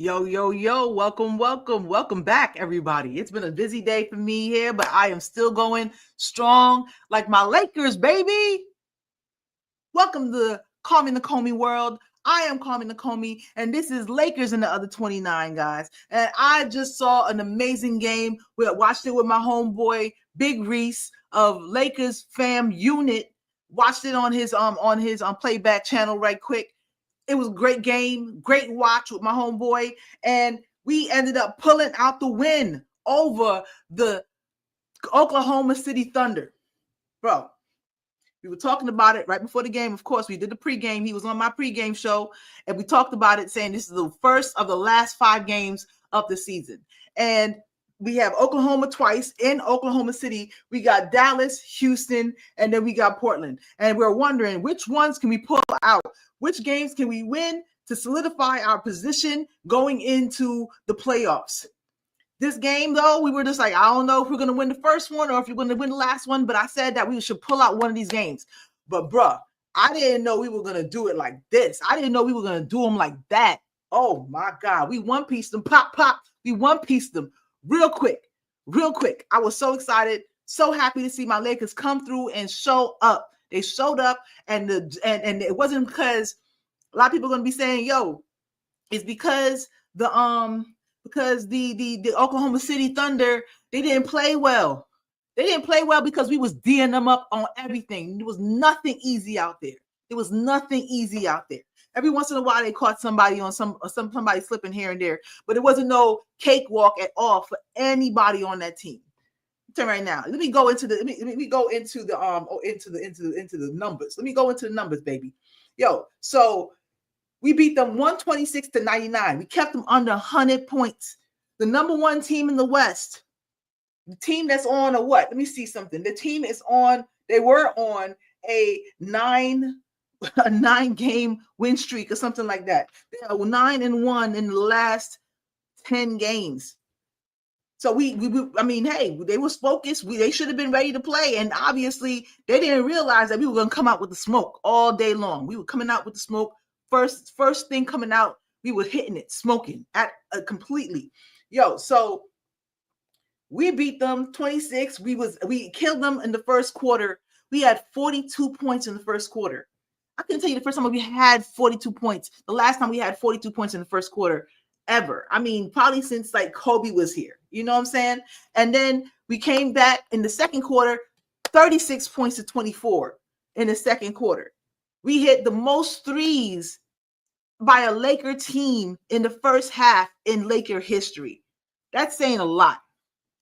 Yo, yo, yo, welcome back, everybody. It's been a busy day for me here, but I am still going strong like my Lakers, baby. Welcome to Call Me Nakomi world. I am Call Me Nakomi, and this is Lakers in the other 29, guys. And I just saw an amazing game. We watched it with my homeboy, Big Reese of Lakers Fam Unit. Watched it on his playback channel right quick. It was a great game, great watch with my homeboy, and we ended up pulling out the win over the Oklahoma City Thunder. Bro, we were talking about it right before the game. Of course, we did the pregame. He was on my pregame show, and we talked about it, saying this is the first of the last 5 games of the season. And we have Oklahoma twice in Oklahoma City. We got Dallas, Houston, and then we got Portland. And we're wondering, which ones can we pull out? Which games can we win to solidify our position going into the playoffs? This game, though, we were just like, I don't know if we're going to win the first one or if we're going to win the last one, but I said that we should pull out one of these games. But, bruh, I didn't know we were going to do it like this. I didn't know we were going to do them like that. Oh, my God. We one-pieced them. Pop, pop. We one-pieced them real quick. I was so excited, so happy to see my Lakers come through and show up. They showed up, and it wasn't because a lot of people are going to be saying, yo, it's because the Oklahoma City Thunder, they didn't play well. They didn't play well because we was D'ing them up on everything. There was nothing easy out there. Every once in a while, they caught somebody on somebody slipping here and there, but it wasn't no cakewalk at all for anybody on that team. Right now, let me go into the numbers. Let me go into the numbers, baby. Yo, so we beat them 126-99. We kept them under 100 points. The number one team in the West, the team that's on a what? Let me see something. The team is on. They were on a 9-game win streak or something like that. They are 9-1 in the last 10 games. So I mean, hey, they was focused. They should have been ready to play. And obviously, they didn't realize that we were going to come out with the smoke all day long. We were coming out with the smoke. First thing coming out, we were hitting it, smoking completely. Yo, so we beat them 26. We killed them in the first quarter. We had 42 points in the first quarter. I couldn't tell you the first time we had 42 points. The last time we had 42 points in the first quarter ever. I mean, probably since like Kobe was here. You know what I'm saying? And then we came back in the second quarter, 36 points to 24 in the second quarter. We hit the most threes by a Laker team in the first half in Laker history. That's saying a lot.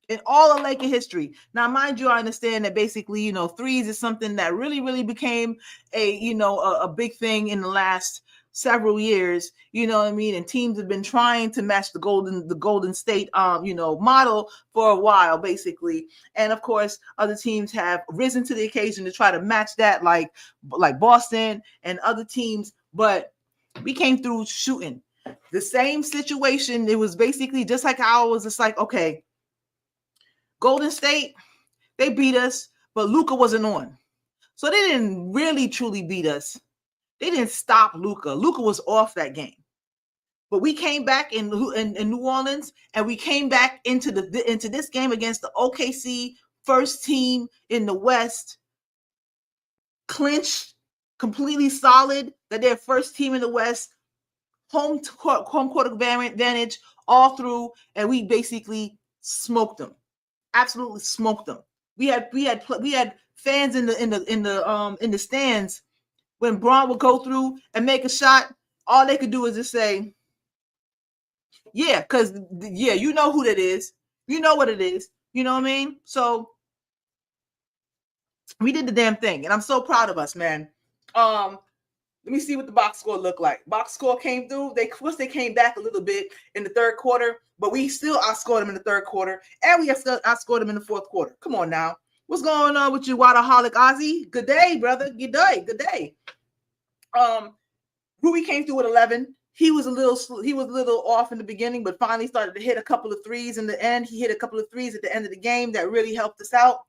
In all of Laker history. Now, mind you, I understand that basically, threes is something that really, really became a big thing in the last several years, you know what I mean? And teams have been trying to match the Golden State, model for a while, basically. And of course, other teams have risen to the occasion to try to match that, like Boston and other teams. But we came through shooting the same situation. It was basically just like how I was just like, okay, Golden State, they beat us, but Luka wasn't on. So they didn't really truly beat us. They didn't stop Luka. Luka was off that game. But we came back in New Orleans, and we came back into this game against the OKC first team in the West, clinched, completely solid, that they're first team in the West, home court advantage all through, and we basically smoked them. Absolutely smoked them. We had fans in the stands. When Braun would go through and make a shot, all they could do is just say, yeah, because, yeah, you know who that is. You know what it is. You know what I mean? So we did the damn thing, and I'm so proud of us, man. Let me see what the box score looked like. Box score came through. They came back a little bit in the third quarter, but we still outscored them in the third quarter, and we outscored them in the fourth quarter. Come on now. What's going on with you, Waterholic Ozzy? Good day, brother. Good day. Rui came through with 11. He was a little off in the beginning, but finally started to hit a couple of threes in the end. He hit a couple of threes at the end of the game that really helped us out.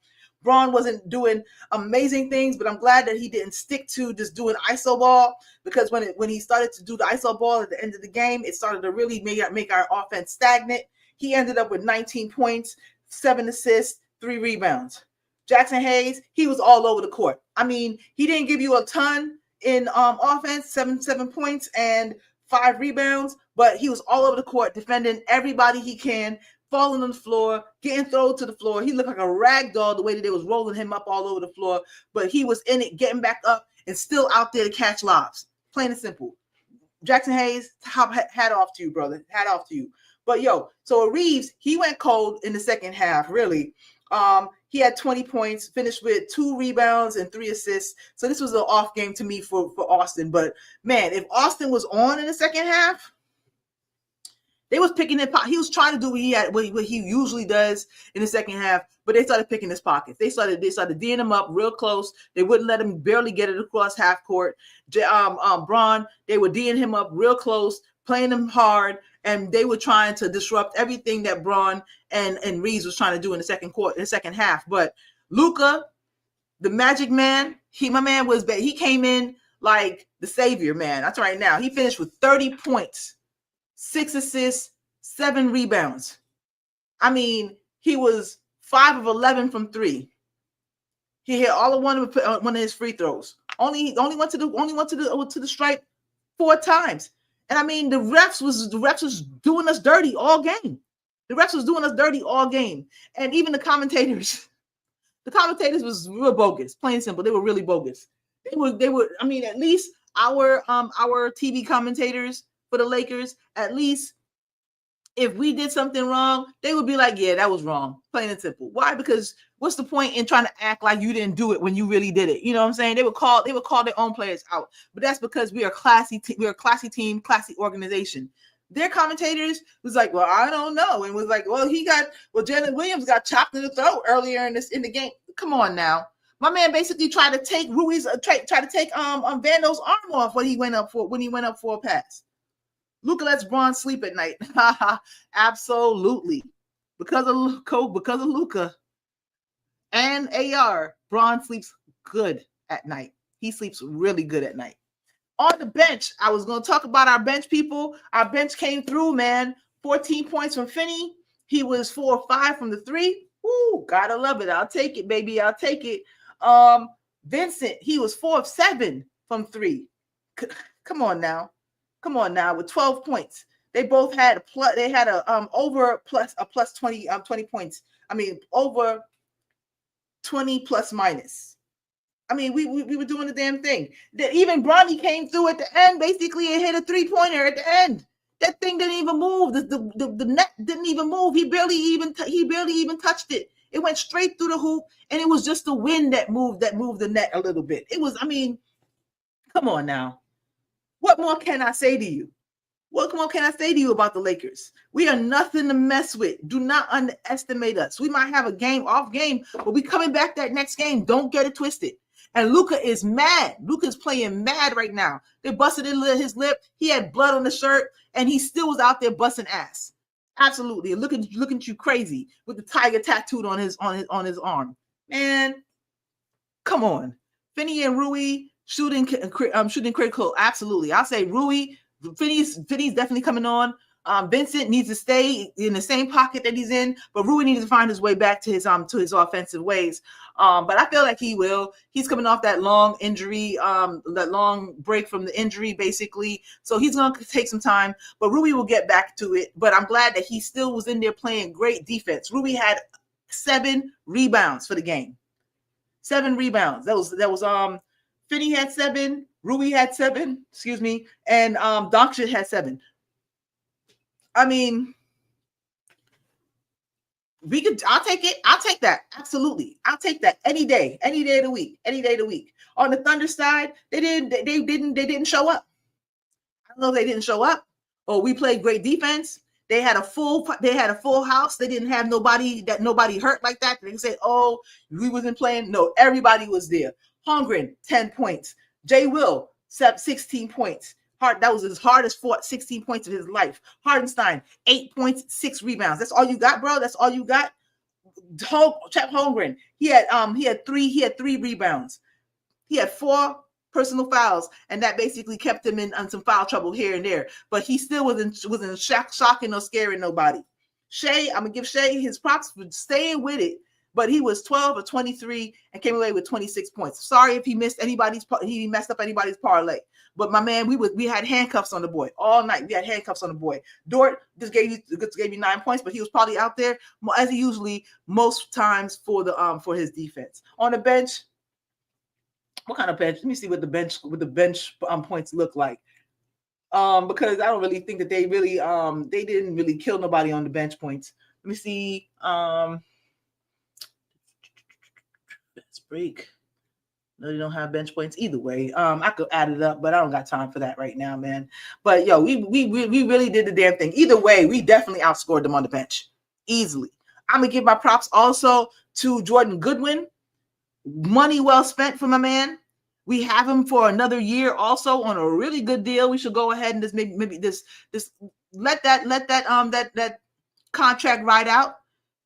Bron wasn't doing amazing things, but I'm glad that he didn't stick to just doing ISO ball, because when he started to do the ISO ball at the end of the game, it started to really make our offense stagnant. He ended up with 19 points, 7 assists, 3 rebounds. Jackson Hayes, he was all over the court. I mean, he didn't give you a ton in offense, 7 points and 5 rebounds, but he was all over the court defending everybody he can, falling on the floor, getting thrown to the floor. He looked like a rag doll the way that they was rolling him up all over the floor, but he was in it, getting back up and still out there to catch lobs. Plain and simple. Jackson Hayes, hat off to you, brother. Hat off to you. But so Reeves, he went cold in the second half, really. He had 20 points, finished with 2 rebounds and 3 assists. So this was an off game to me for Austin. But man, if Austin was on in the second half, they was picking it. He was trying to do what he usually does in the second half, but they started picking his pockets. They started D'ing him up real close. They wouldn't let him barely get it across half court. Bron, they were D'ing him up real close, playing him hard, and they were trying to disrupt everything that Bron and Reeves was trying to do in the second half. But Luka, the Magic Man, he came in like the savior, man. That's right. Now he finished with 30 points. 6 assists, 7 rebounds. I mean, he was 5 of 11 from 3. He hit all of one of his free throws. Only went to the stripe 4 times. And I mean, the refs was doing us dirty all game. The refs was doing us dirty all game. And even the commentators was real bogus. Plain and simple, they were really bogus. They were. I mean, at least our TV commentators for the Lakers, at least if we did something wrong, they would be like, yeah, that was wrong. Plain and simple. Why? Because what's the point in trying to act like you didn't do it when you really did it? You know what I'm saying? They would call their own players out. But that's because we are classy team, classy organization. Their commentators was like, well, I don't know. And was like, well, Jalen Williams got chopped in the throat earlier in the game. Come on now. My man basically tried to take Vando's arm off when he went up for a pass. Luka lets Bron sleep at night. Absolutely. Because of Luka and AR, Bron sleeps good at night. He sleeps really good at night. On the bench, I was going to talk about our bench people. Our bench came through, man. 14 points from Finney. He was 4 or 5 from the 3. Ooh, gotta love it. I'll take it, baby. I'll take it. Vincent, he was 4 of 7 from 3. Come on now, with 12 points. They both had a plus. They had over plus 20 points. I mean, over 20 plus minus. I mean, we were doing the damn thing. Even Bronny came through at the end, basically, and hit a 3-pointer at the end. That thing didn't even move. The net didn't even move. He barely even touched it. It went straight through the hoop, and it was just the wind that moved the net a little bit. It was, I mean, come on now. What more can I say to you? What more can I say to you about the Lakers? We are nothing to mess with. Do not underestimate us. We might have a off game, but we coming back that next game. Don't get it twisted. And Luka is mad. Luka is playing mad right now. They busted his lip. He had blood on the shirt, and he still was out there busting ass. Absolutely, looking at you crazy with the tiger tattooed on his arm. Man, come on, Finney and Rui shooting critical. Absolutely, I'll say Rui. Finney's definitely coming on. Vincent needs to stay in the same pocket that he's in, but Rui needs to find his way back to his offensive ways. But I feel like he will. He's coming off that long injury, that long break from the injury, basically. So he's going to take some time, but Rui will get back to it. But I'm glad that he still was in there playing great defense. Rui had 7 rebounds for the game. 7 rebounds. That was Finney had 7, Rui had 7, and Doncic had 7. I mean, I'll take it. I'll take that. Absolutely. I'll take that any day of the week. On the Thunder side, they didn't show up. I don't know if they didn't show up or we played great defense. They had a full house. They didn't have nobody hurt like that. They say, oh, we wasn't playing. No, everybody was there. Holmgren, 10 points. Jay Will, 16 points. That was his hardest fought 16 points of his life. Hardenstein, 8 points, 6 rebounds. That's all you got, bro? That's all you got? Chet Holmgren, he had three rebounds. He had 4 personal fouls, and that basically kept him in on some foul trouble here and there. But he still wasn't shocking or scaring nobody. Shai, I'm gonna give Shai his props for staying with it, but he was 12 or 23 and came away with 26 points. Sorry if he messed up anybody's parlay. But my man, we had handcuffs on the boy all night. We had handcuffs on the boy. Dort just gave you 9 points, but he was probably out there as he usually most times for his defense. On the bench, what kind of bench? Let me see what the bench points look like. Because I don't really think that they didn't really kill nobody on the bench points. Let me see. Let's break. No, you don't have bench points either way. I could add it up, but I don't got time for that right now, man. But yo, we really did the damn thing. Either way, we definitely outscored them on the bench easily. I'm gonna give my props also to Jordan Goodwin. Money well spent for my man. We have him for another year also on a really good deal. We should go ahead and just maybe let that contract ride out.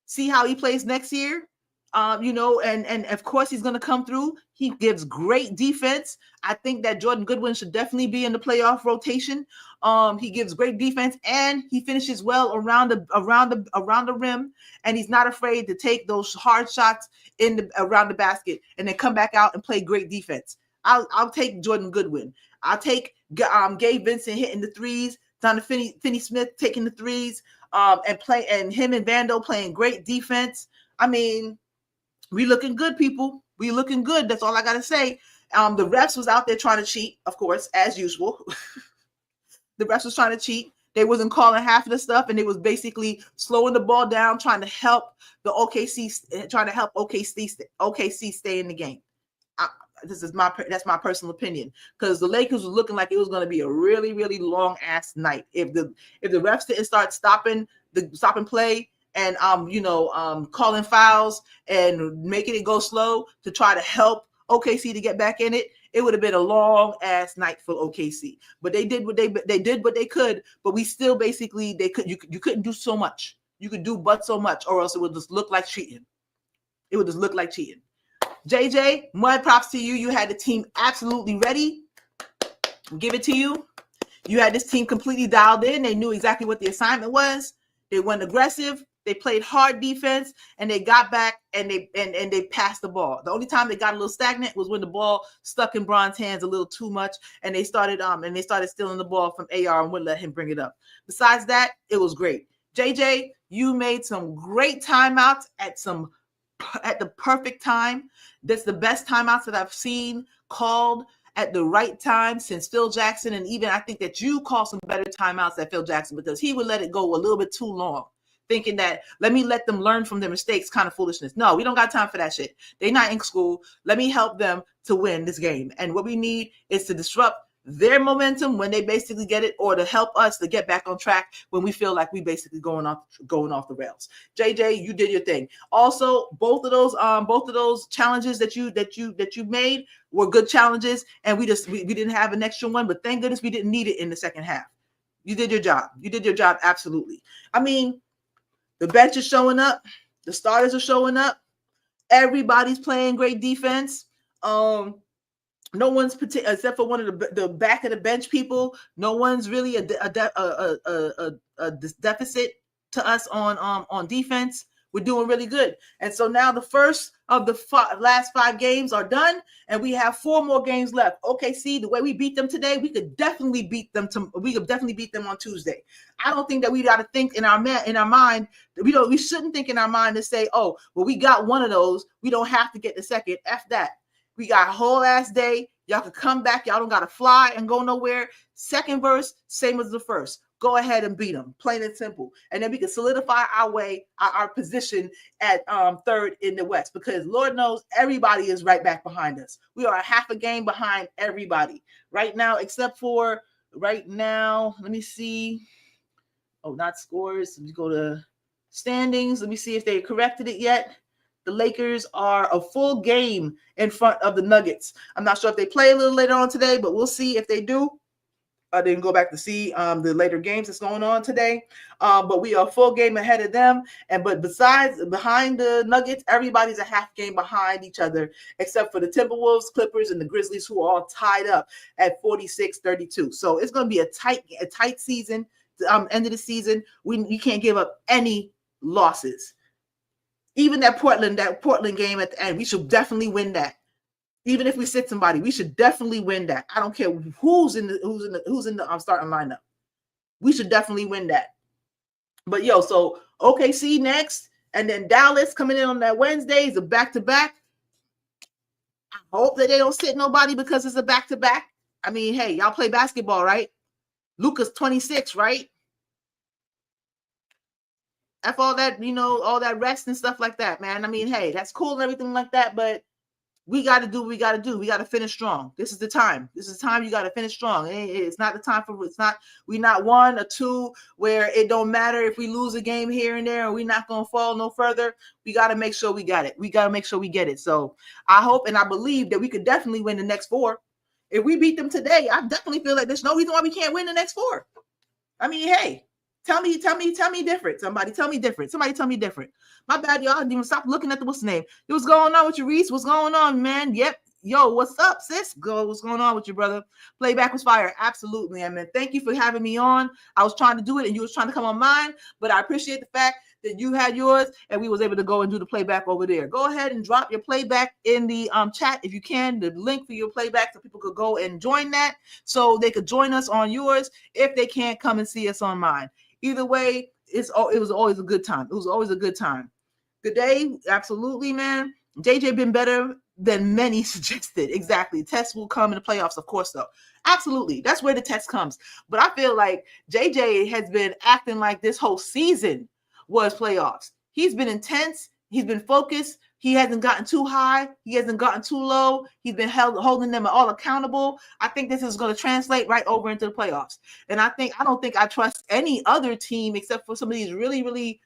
See how he plays next year. And of course he's going to come through. He gives great defense. I think that Jordan Goodwin should definitely be in the playoff rotation. He gives great defense and he finishes well around the rim, and he's not afraid to take those hard shots around the basket and then come back out and play great defense. I'll take Jordan Goodwin. I'll take Gabe Vincent hitting the threes, Donovan Finney-Smith taking the threes, and him and Vando playing great defense. I mean, we looking good, people. We looking good. That's all I got to say. The refs was out there trying to cheat, of course, as usual. The refs was trying to cheat. They wasn't calling half of the stuff, and it was basically slowing the ball down, trying to help OKC stay in the game. That's my personal opinion, because the Lakers was looking like it was going to be a really, really long ass night if the refs didn't start stopping play and calling fouls and making it go slow to try to help OKC to get back in it. It would have been a long ass night for OKC. But they did what they could. But we still basically you couldn't do so much. You could do but so much, or else it would just look like cheating. It would just look like cheating. JJ, my props to you. You had the team absolutely ready. Give it to you. You had this team completely dialed in. They knew exactly what the assignment was. They went aggressive. They played hard defense, and they got back and they passed the ball. The only time they got a little stagnant was when the ball stuck in Bron's hands a little too much, and they started stealing the ball from AR and wouldn't let him bring it up. Besides that, it was great. JJ, you made some great timeouts at the perfect time. That's the best timeouts that I've seen called at the right time since Phil Jackson. And even I think that you call some better timeouts than Phil Jackson, because he would let it go a little bit too long, thinking that let them learn from their mistakes kind of foolishness. No, we don't got time for that shit. They're not in school. Let me help them to win this game. And what we need is to disrupt their momentum when they basically get it, or to help us to get back on track when we feel like we basically going off the rails. JJ, you did your thing. Also, both of those challenges that you made were good challenges, and we didn't have an extra one, but thank goodness we didn't need it in the second half. You did your job. You did your job absolutely. I mean, the bench is showing up. The starters are showing up. Everybody's playing great defense. No one's except for one of the back of the bench people. No one's really a deficit to us on defense. We're doing really good. And so now the first of the last 5 games are done, and we have 4 more games left. OKC, the way we beat them today, we could definitely beat them on Tuesday. I don't think that we got to think in our mind. We shouldn't think in our mind to say, oh, well, we got one of those. We don't have to get the second. F that. We got a whole ass day. Y'all can come back. Y'all don't got to fly and go nowhere. Second verse, same as the first. Go ahead and beat them, plain and simple. And then we can solidify our position at third in the West, because Lord knows everybody is right back behind us. We are a half a game behind everybody right now, except for right now. Let me see. Oh, not scores. Let me go to standings. Let me see if they corrected it yet. The Lakers are a full game in front of the Nuggets. I'm not sure if they play a little later on today, but we'll see if they do. I didn't go back to see the later games that's going on today, but we are a full game ahead of them. But behind the Nuggets, everybody's a half game behind each other, except for the Timberwolves, Clippers, and the Grizzlies, who are all tied up at 46-32. So it's going to be a tight season. End of the season, you can't give up any losses. Even that Portland game at the end, we should definitely win that. Even if we sit somebody, we should definitely win that. I don't care who's in the starting lineup. We should definitely win that. But so OKC next, and then Dallas coming in on that Wednesday is a back-to-back. I hope that they don't sit nobody because it's a back-to-back. I mean, hey, y'all play basketball, right? Luka's 26, right? After all that, all that rest and stuff like that, man. I mean, hey, that's cool and everything like that, but we got to do what we got to do. We got to finish strong. This is the time. This is the time you got to finish strong. It's not the time we're not 1 or 2 where it don't matter if we lose a game here and there, and we're not going to fall no further. We got to make sure we got it. We got to make sure we get it. So I hope and I believe that we could definitely win the next 4. If we beat them today, I definitely feel like there's no reason why we can't win the next 4. I mean, hey, tell me different. Somebody tell me different. My bad, y'all. I didn't even stop looking at what's the name. What's going on with you, Reese? What's going on, man? Yep. Yo, what's up, sis? What's going on with you, brother? Playback was fire. Absolutely, man. Thank you for having me on. I was trying to do it and you was trying to come on mine, but I appreciate the fact that you had yours and we was able to go and do the playback over there. Go ahead and drop your playback in the chat if you can, the link for your playback so people could go and join that so they could join us on yours if they can't come and see us on mine. Either way, it was always a good time. It was always a good time. Good day. Absolutely, man. JJ been better than many suggested. Exactly. Tests will come in the playoffs, of course, though. Absolutely. That's where the test comes. But I feel like JJ has been acting like this whole season was playoffs. He's been intense. He's been focused. He hasn't gotten too high. He hasn't gotten too low. He's been holding them all accountable. I think this is going to translate right over into the playoffs. And I don't think I trust any other team except for some of these really, really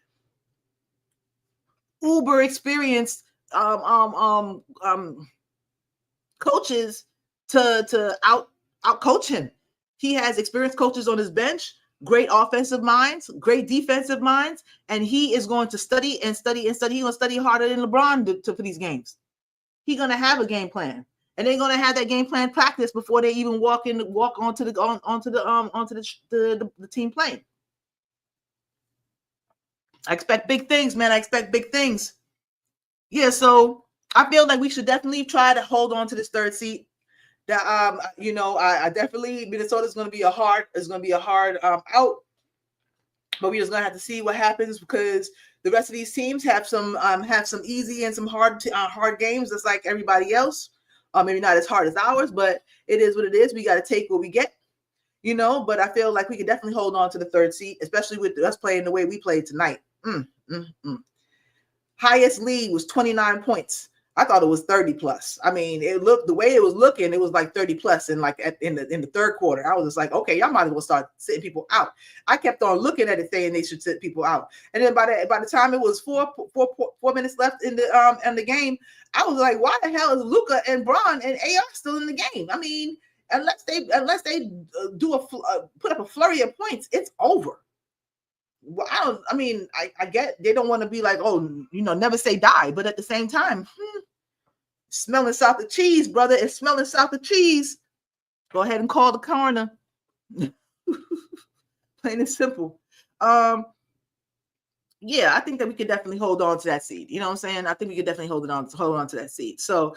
uber experienced coaches to out coach him. He has experienced coaches on his bench, great offensive minds, great defensive minds, and he is going to study and study and study. He's going to study harder than LeBron for these games. He's going to have a game plan, and they're going to have that game plan practice before they even walk onto the team playing. I expect big things, man. I expect big things. Yeah, so I feel like we should definitely try to hold on to this third seat. That I definitely Minnesota's going to be a hard out, but we're just going to have to see what happens because the rest of these teams have some easy and some hard games, just like everybody else. Maybe not as hard as ours, but it is what it is. We got to take what we get, But I feel like we can definitely hold on to the third seat, especially with us playing the way we played tonight. Highest lead was 29 points. I thought it was 30 plus. I mean, it looked the way it was looking, it was like 30 plus in the third quarter. I was just like, okay, y'all might as well start sitting people out. I kept on looking at it saying they should sit people out. And then by the time it was 4 minutes left in the game, I was like, why the hell is Luka and Bron and AR still in the game? I mean, unless they put up a flurry of points, it's over. Well, I get they don't want to be like, oh, never say die, but at the same time, smelling south of cheese, brother. It's smelling south of cheese. Go ahead and call the coroner. Plain and simple. Yeah, I think that we could definitely hold on to that seed. You know what I'm saying? I think we could definitely hold on to that seed. So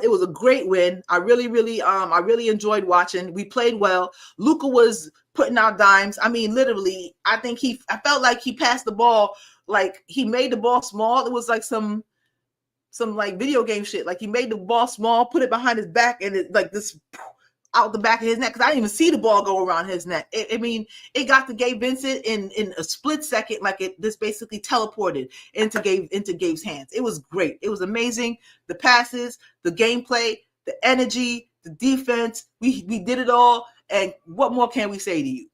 it was a great win. I really enjoyed watching. We played well. Luka was putting out dimes. I mean, literally, I felt like he passed the ball, like he made the ball small. It was like some like video game shit. Like he made the ball small, put it behind his back, and it like this out the back of his neck, because I didn't even see the ball go around his neck. It got to Gabe Vincent in a split second, like it just basically teleported into Gabe's hands. It was great. It was amazing. The passes, the gameplay, the energy, the defense. We did it all. And what more can we say to you?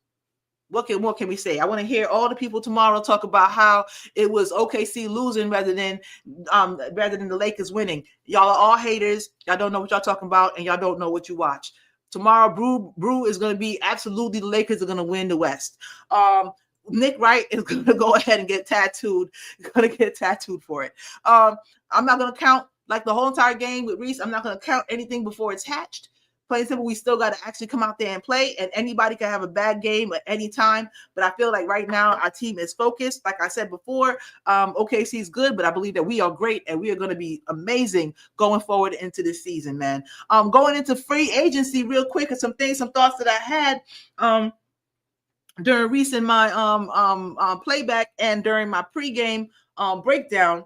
What more can we say? I want to hear all the people tomorrow talk about how it was OKC losing rather than the Lakers winning. Y'all are all haters. Y'all don't know what y'all talking about, and y'all don't know what you watch. Tomorrow, Brew is going to be absolutely, the Lakers are going to win the West. Nick Wright is going to go ahead and get tattooed. Going to get tattooed for it. I'm not going to count like the whole entire game with Reese. I'm not going to count anything before it's hatched. Plain and simple, we still got to actually come out there and play, and anybody can have a bad game at any time. But I feel like right now our team is focused. Like I said before, OKC is good, but I believe that we are great and we are going to be amazing going forward into this season, man. Going into free agency real quick, and some thoughts that I had during recent my playback and during my pregame breakdown.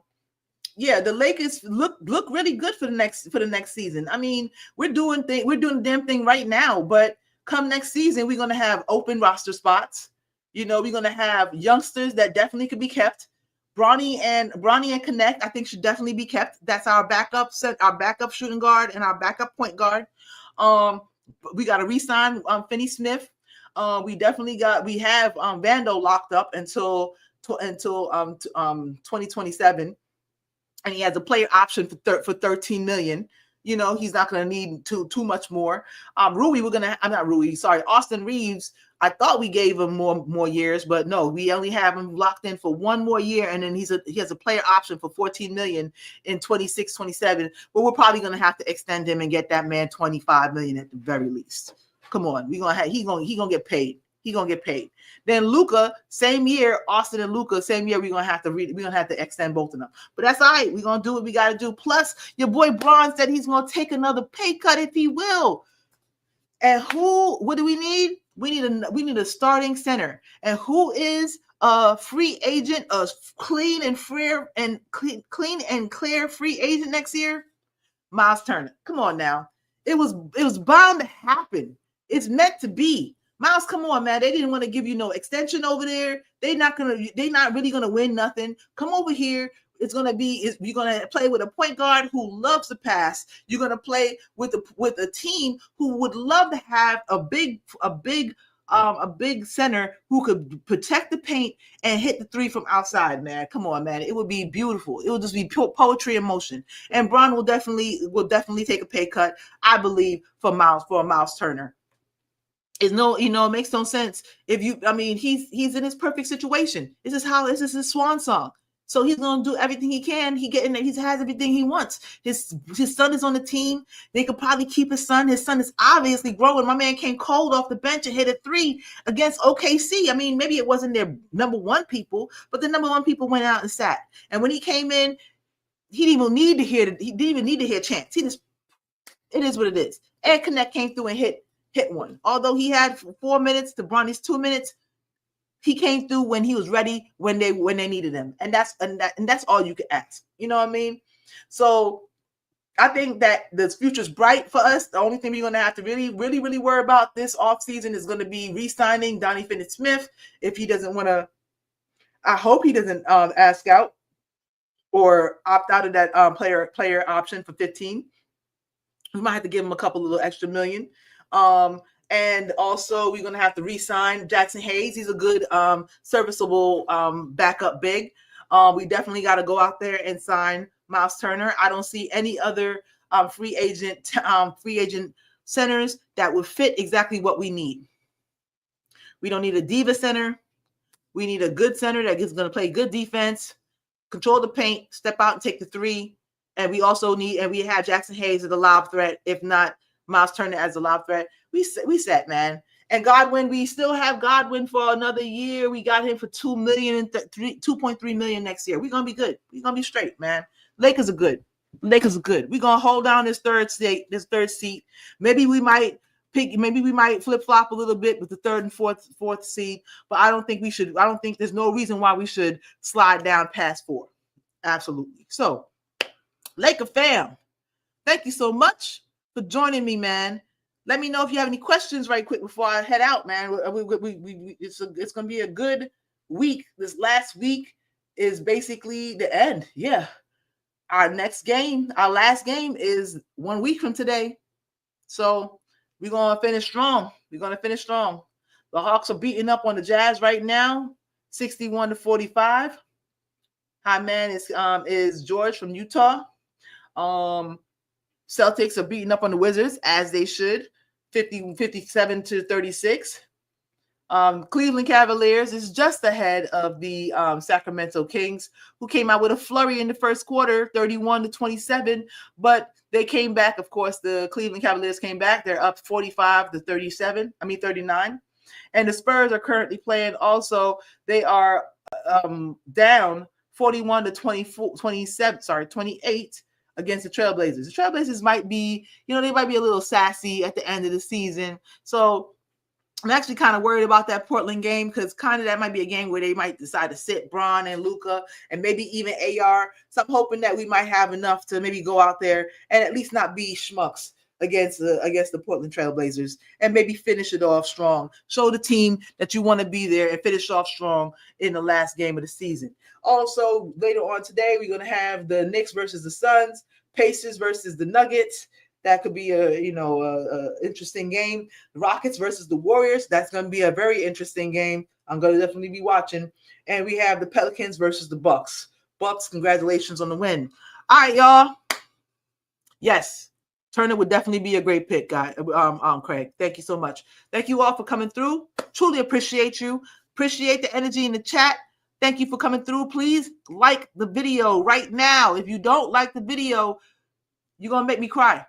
Yeah, the Lakers look really good for the next season. I mean, we're doing the damn thing right now, but come next season, we're gonna have open roster spots. You know, we're gonna have youngsters that definitely could be kept. Bronny and Connect, I think, should definitely be kept. That's our backup shooting guard and our backup point guard. We got to re-sign Finney Smith. We have Vando locked up until 2027. And he has a player option for $13 million. You know, he's not going to need too much more. Austin Reeves, I thought we gave him more years, but no, we only have him locked in for one more year, and then he has a player option for $14 million in 26, 27. But we're probably going to have to extend him and get that man $25 million at the very least. Come on, he's gonna get paid. He's gonna get paid. Then Luka, same year, Austin and Luka, same year, we're gonna have to extend both of them. But that's all right. We're gonna do what we gotta do. Plus, your boy Bron said he's gonna take another pay cut if he will. And what do we need? We need a starting center. And who is a free agent, a clean and clear free agent next year? Miles Turner. Come on now. It was bound to happen. It's meant to be. Miles, come on, man. They didn't want to give you no extension over there. They're not really gonna win nothing. Come over here. You're gonna play with a point guard who loves to pass. You're gonna play with a team who would love to have a big center who could protect the paint and hit the three from outside, man. Come on, man. It would be beautiful. It would just be pure poetry in motion. And Bron will definitely take a pay cut, I believe, for Miles Turner. It makes no sense. He's in his perfect situation. This is his swan song. So he's gonna do everything he can. He has everything he wants. His son is on the team. They could probably keep his son. His son is obviously growing. My man came cold off the bench and hit a 3 against OKC. I mean, maybe it wasn't their number one people, but the number one people went out and sat. And when he came in, he didn't even need to hear chants. It is what it is. Ed Connect came through and hit one. Although he had 4 minutes to Bronny's 2 minutes, he came through when he was ready, when they needed him. And that's all you can ask. You know what I mean? So I think that the future's bright for us. The only thing we're going to have to really, really, really worry about this offseason is going to be re-signing Donnie Finney-Smith. If he doesn't want to, I hope he doesn't ask out or opt out of that player option for 15. We might have to give him a couple little extra million. And also we're going to have to re-sign Jackson Hayes. He's a good, serviceable backup big. We definitely got to go out there and sign Miles Turner. I don't see any other free agent centers that would fit exactly what we need. We don't need a diva center. We need a good center that is going to play good defense, control the paint, step out and take the 3. And we have Jackson Hayes as a lob threat, if not Miles Turner as a lob threat. We set, man. And Godwin, we still have Godwin for another year. We got him for $2 million, $2.3 million next year. We're gonna be good. We're gonna be straight, man. Lakers are good. We're gonna hold down this third seat. Maybe we might flip flop a little bit with the third and fourth seed, but I don't think we should. I don't think there's no reason why we should slide down past 4. Absolutely. So, Laker fam, thank you so much for joining me, man. Let me know if you have any questions right quick before I head out, man. It's going to be a good week. This last week is basically the end. Yeah. Our last game is 1 week from today. So we're going to finish strong. The Hawks are beating up on the Jazz right now, 61-45. Hi, man, is George from Utah. Celtics are beating up on the Wizards, as they should. 57-36. Cleveland Cavaliers is just ahead of the Sacramento Kings, who came out with a flurry in the first quarter, 31-27. But they came back. Of course, the Cleveland Cavaliers came back. They're up 39. And the Spurs are currently playing also. They are down 28 against the Trailblazers. The Trailblazers might be, they might be a little sassy at the end of the season. So I'm actually kind of worried about that Portland game, because kind of that might be a game where they might decide to sit Bron and Luka and maybe even AR. So I'm hoping that we might have enough to maybe go out there and at least not be schmucks against the Portland Trailblazers, and maybe finish it off strong. Show the team that you want to be there and finish off strong in the last game of the season. Also, later on today, we're going to have the Knicks versus the Suns, Pacers versus the Nuggets. That could be a interesting game. Rockets versus the Warriors. That's going to be a very interesting game. I'm going to definitely be watching. And we have the Pelicans versus the Bucks. Bucks, congratulations on the win. All right, y'all. Yes, Turner would definitely be a great pick, guy. Craig. Thank you so much. Thank you all for coming through. Truly appreciate you. Appreciate the energy in the chat. Thank you for coming through. Please like the video right now. If you don't like the video, you're going to make me cry.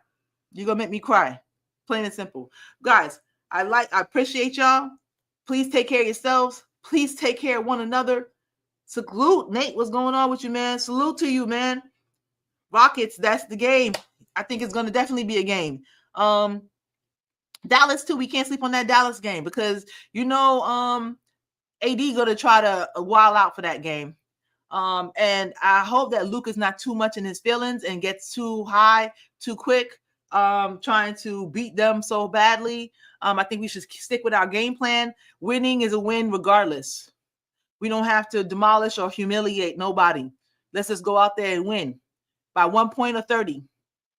You're going to make me cry. Plain and simple. Guys, I appreciate y'all. Please take care of yourselves. Please take care of one another. Salute, Nate. What's going on with you, man? Salute to you, man. Rockets, that's the game. I think it's going to definitely be a game. Dallas, too. We can't sleep on that Dallas game because, AD going to try to wild out for that game. And I hope that Luka's not too much in his feelings and gets too high too quick, trying to beat them so badly. I think we should stick with our game plan. Winning is a win regardless. We don't have to demolish or humiliate nobody. Let's just go out there and win by 1 point or 30.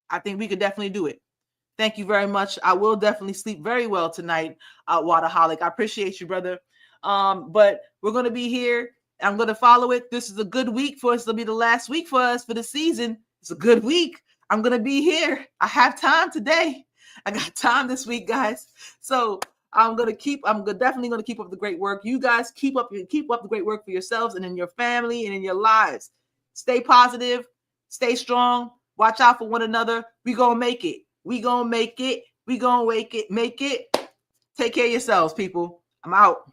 I think we could definitely do it. Thank you very much. I will definitely sleep very well tonight, Waterholic. I appreciate you, brother. But we're going to be here. I'm going to follow it. This is a good week for us. It'll be the last week for us for the season. It's a good week. I'm going to be here. I have time today. I got time this week, guys. So I'm definitely going to keep up the great work. You guys keep up the great work for yourselves and in your family and in your lives. Stay positive. Stay strong. Watch out for one another. We going to make it. We going to make it. We going to make it. Take care of yourselves, people. I'm out.